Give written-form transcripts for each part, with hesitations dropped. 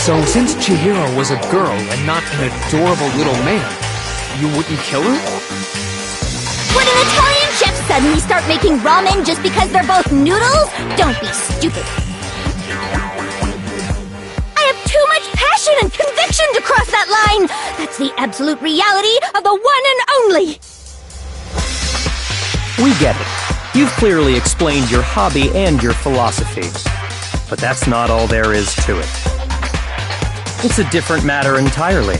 So, since Chihiro was a girl and not an adorable little man, you wouldn't kill her? Would an Italian chef suddenly start making ramen just because they're both noodles? Don't be stupid. I have too much passion and conviction to cross that line. That's the absolute reality of the one and only. We get it. You've clearly explained your hobby and your philosophy. But that's not all there is to it. It's a different matter entirely,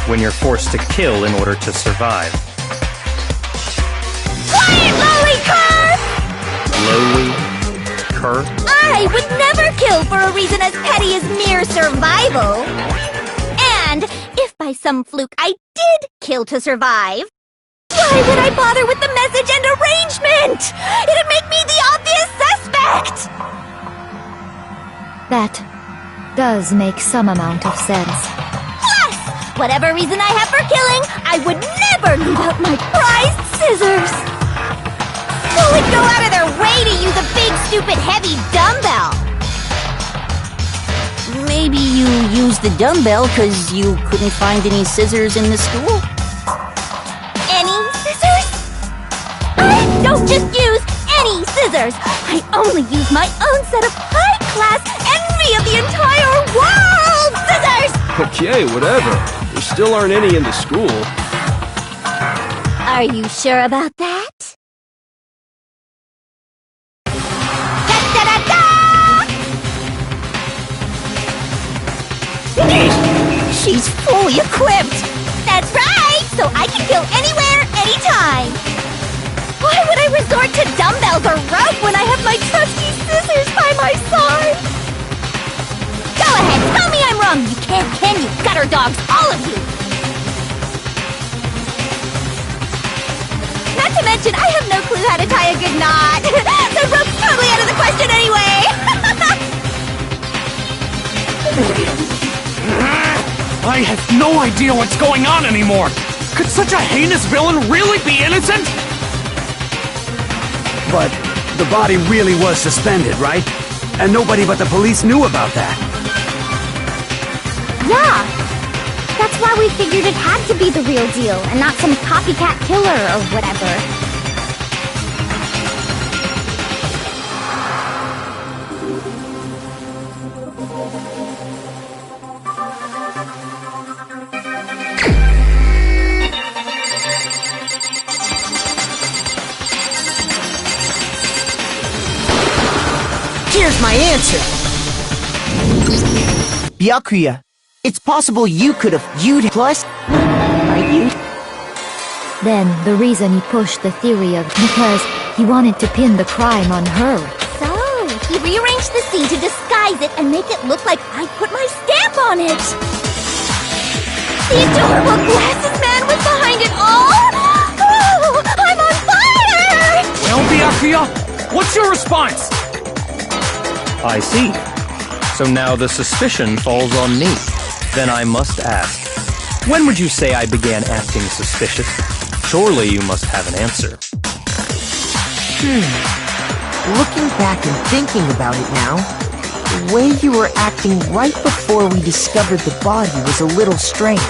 when you're forced to kill in order to survive. Quiet, lowly cur! Lowly cur? I would never kill for a reason as petty as mere survival. And if by some fluke I did kill to survive, why would I bother with the message and arrangement? It'd make me the obvious suspect! That does make some amount of sense. Plus, whatever reason I have for killing, I would never leave out my prized scissors! Who would go out of their way to use a big, stupid, heavy dumbbell? Maybe you used the dumbbell because you couldn't find any scissors in the school? Any scissors? I don't just use any scissors! I only use my own set of high-class envy of the entire world scissors! Okay, whatever. There still aren't any in the school. Are you sure about that? She's fully equipped! That's right! So I can kill anywhere, anytime! Why would I resort to dumbbells or rope when I have my trusty scissors by my side? Go ahead, tell me I'm wrong! You can't, can you? Gutter dogs, all of you! Not to mention, I have no clue how to tie a good knot! The rope's totally out of the question anyway! I have no idea what's going on anymore! Could such a heinous villain really be innocent? But the body really was suspended, right? And nobody but the police knew about that. Yeah! That's why we figured it had to be the real deal, and not some copycat killer or whatever. Here's my answer! Byakuya, it's possible you could have viewed plus, right you? Then the reason he pushed the theory of because he wanted to pin the crime on her. So, he rearranged the scene to disguise it and make it look like I put my stamp on it! The adorable glasses man was behind it all! Oh, I'm on fire! Well, Byakuya, what's your response? I see. So now the suspicion falls on me. Then I must ask, when would you say I began acting suspicious? Surely you must have an answer. Looking back and thinking about it now, the way you were acting right before we discovered the body was a little strange.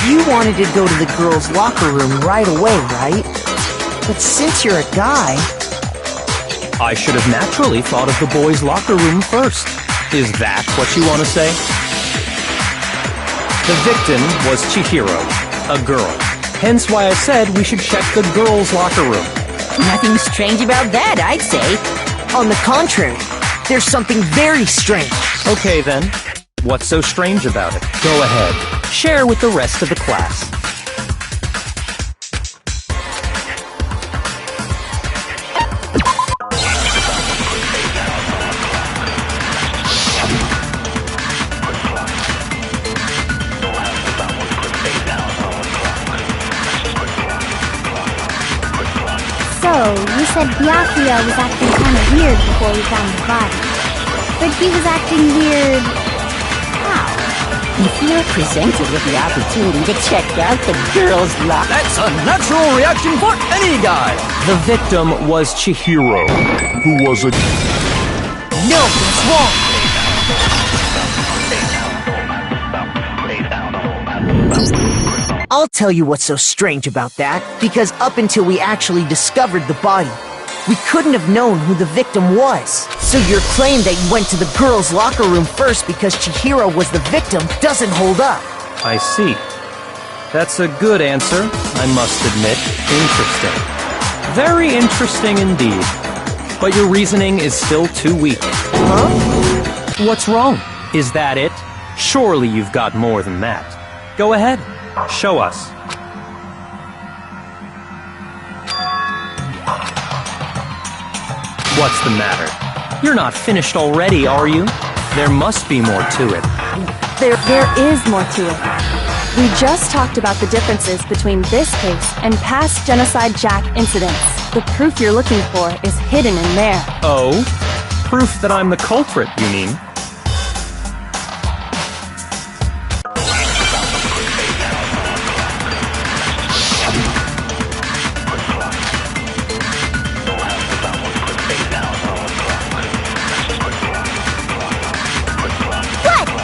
You wanted to go to the girls' locker room right away, right? But since you're a guy... I should have naturally thought of the boys' locker room first. Is that what you want to say? The victim was Chihiro, a girl. Hence why I said we should check the girls' locker room. Nothing strange about that, I'd say. On the contrary, there's something very strange. Okay then, what's so strange about it? Go ahead, share with the rest of the class. So, you said Byakuya was acting kind of weird before we found the body. But he was acting weird... how? If you're presented with the opportunity to check out the girls' locker... That's a natural reaction for any guy! The victim was Chihiro, who was a... No, that's wrong! I'll tell you what's so strange about that, because up until we actually discovered the body, we couldn't have known who the victim was. So your claim that you went to the girls' locker room first because Chihiro was the victim doesn't hold up. I see. That's a good answer, I must admit. Interesting. Very interesting indeed. But your reasoning is still too weak. Huh? What's wrong? Is that it? Surely you've got more than that. Go ahead. Show us. What's the matter? You're not finished already, are you? There must be more to it. There is more to it. We just talked about the differences between this case and past Genocide Jack incidents. The proof you're looking for is hidden in there. Oh? Proof that I'm the culprit, you mean?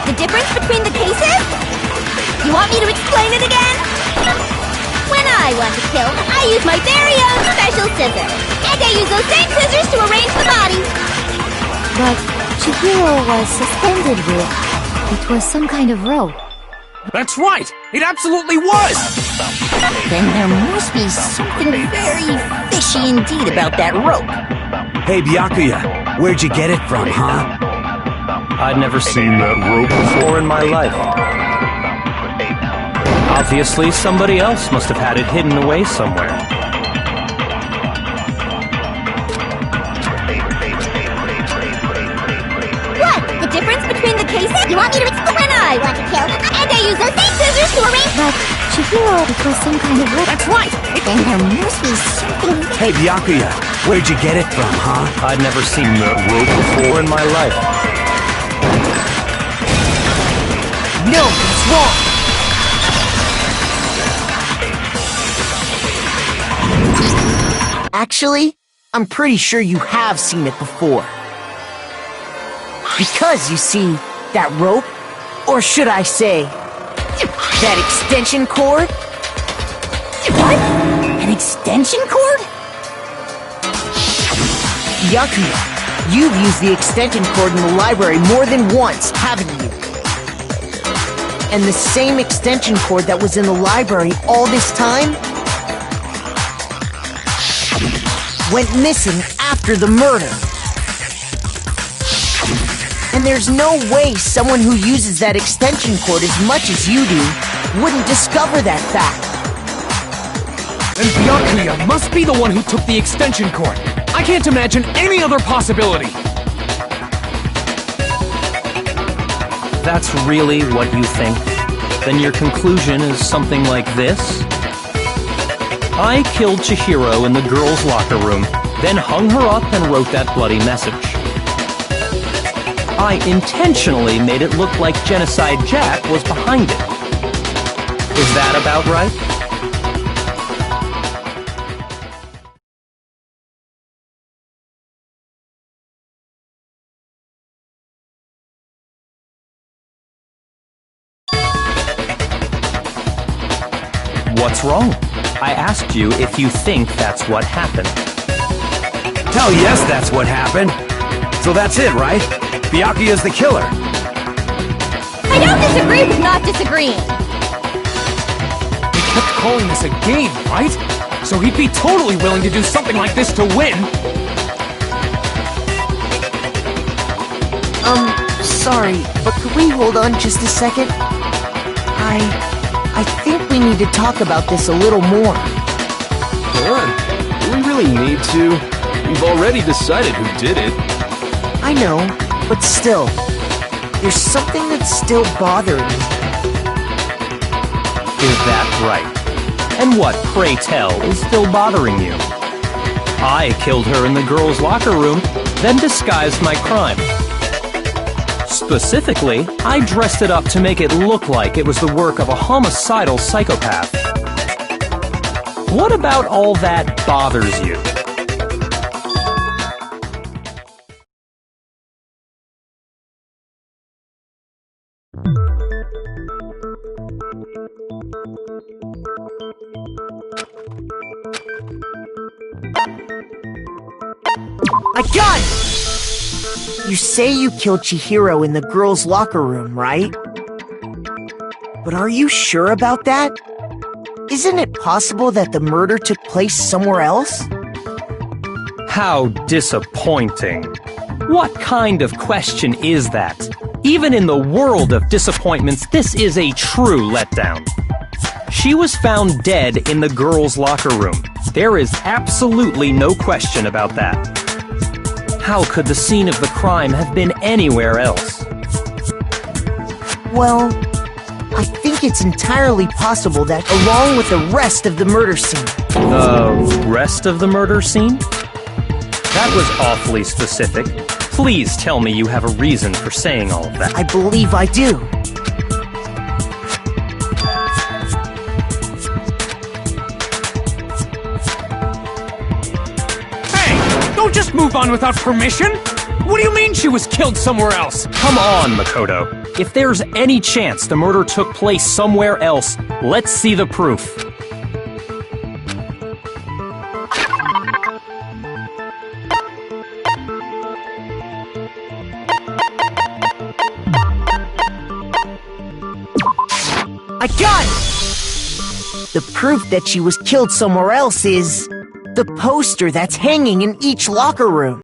The difference between the cases? You want me to explain it again? When I want to kill, I use my very own special scissors. And I use those same scissors to arrange the body. But Chihiro was suspended with... it was some kind of rope. That's right! It absolutely was! Then there must be something very fishy indeed about that rope. Hey, Byakuya, where'd you get it from, huh? I'd never seen that rope before in my life. Obviously, somebody else must have had it hidden away somewhere. What? The difference between the cases? You want me to explain? When I want to kill, and I use those same scissors to arrange... But Chihiro, it was some kind of rope. That's right! Then there must be something... Hey, Byakuya, where'd you get it from, huh? I'd never seen that rope before in my life. No, that's wrong! Actually, I'm pretty sure you have seen it before. Because, you see, that rope, or should I say, that extension cord? What? An extension cord? Byakuya, you've used the extension cord in the library more than once, haven't you? And the same extension cord that was in the library all this time went missing after the murder. And there's no way someone who uses that extension cord as much as you do wouldn't discover that fact. And Byakuya must be the one who took the extension cord. I can't imagine any other possibility. That's really what you think? Then your conclusion is something like this? I killed Chihiro in the girls' locker room, then hung her up and wrote that bloody message. I intentionally made it look like Genocide Jack was behind it. Is that about right? What's wrong? I asked you if you think that's what happened. Hell yes, that's what happened. So that's it, right? Byakuya's the killer. I don't disagree with not disagreeing. He kept calling this a game, right? So he'd be totally willing to do something like this to win. Sorry, but could we hold on just a second? I think we need to talk about this a little more. Do we really need to? We've already decided who did it. I know, but still, there's something that's still bothering me. Is that right? And what, pray tell, is still bothering you? I killed her in the girls' locker room, then disguised my crime. Specifically, I dressed it up to make it look like it was the work of a homicidal psychopath. What about all that bothers you? I got it! You say you killed Chihiro in the girls' locker room, right? But are you sure about that? Isn't it possible that the murder took place somewhere else? How disappointing. What kind of question is that? Even in the world of disappointments, this is a true letdown. She was found dead in the girls' locker room. There is absolutely no question about that. How could the scene of the crime have been anywhere else? Well, I think it's entirely possible that along with the rest of the murder scene. The rest of the murder scene? That was awfully specific. Please tell me you have a reason for saying all of that. I believe I do. Hey, don't just move on without permission! What do you mean she was killed somewhere else? Come on, Makoto. If there's any chance the murder took place somewhere else, let's see the proof. I got it! The proof that she was killed somewhere else is the poster that's hanging in each locker room.